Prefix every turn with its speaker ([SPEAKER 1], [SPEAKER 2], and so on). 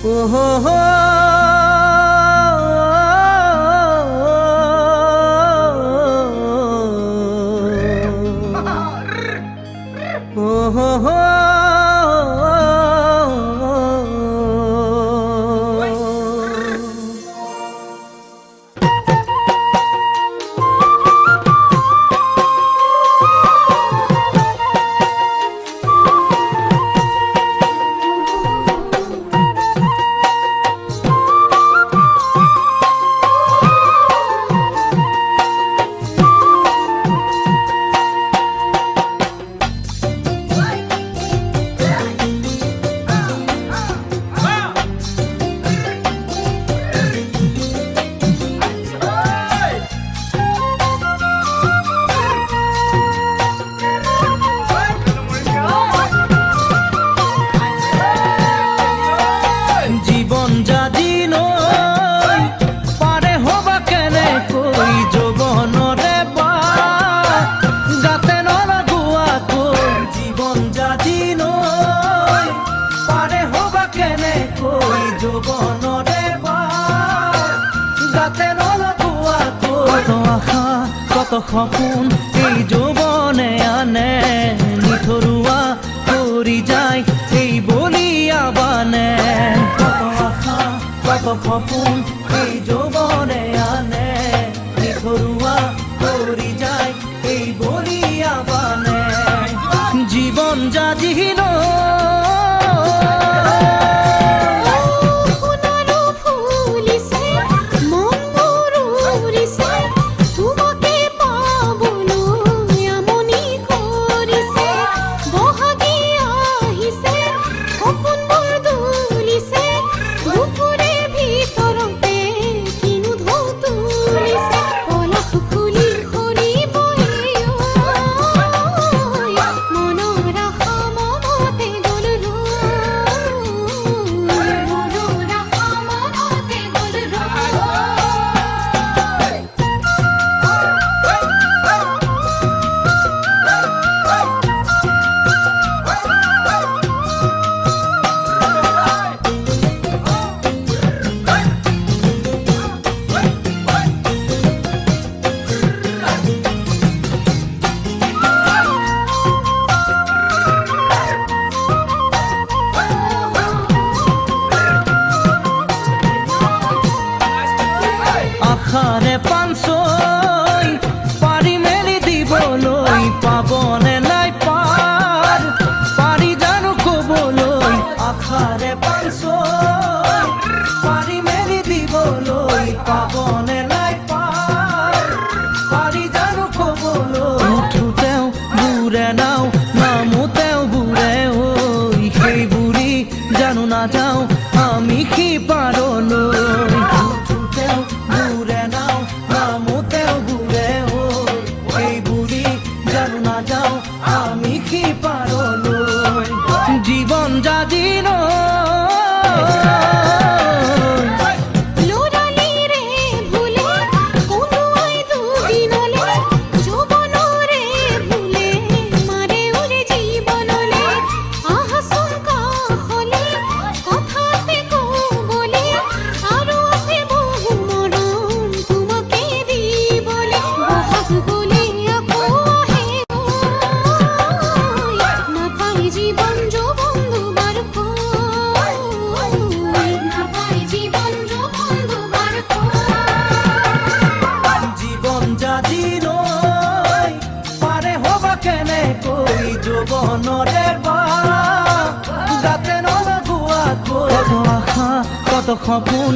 [SPEAKER 1] ওহো হো ওহো হো কত সপোন এই যৌবনে আনে নিথৰুৱা কৰি যায় এই বলিয়া বানে কত আশা কত সপোন এই যৌবনে আনে নিথৰুৱা কৰি যায় এই বলিয়া বানে জীৱন জাজিল আশাৰে পাঞ্চৈ পাৰি মেলি দিবলৈ পাবনে নাই পাৰ পাৰি জানো কবলৈ আশাৰে পাঞ্চৈ পাৰি মেলি দিবলৈ পাবনে নাই পাৰ পাৰি জানো কবলৈ উঠোতেও বুৰে নাও নামোতেও বুৰে ঐ সেই বুঢ়ী জানো নাযাওঁ আমি সিপাৰলৈ জীবন জাজিল যৌবনৰে গাতে নলগোৱা কত আশা কত সপোন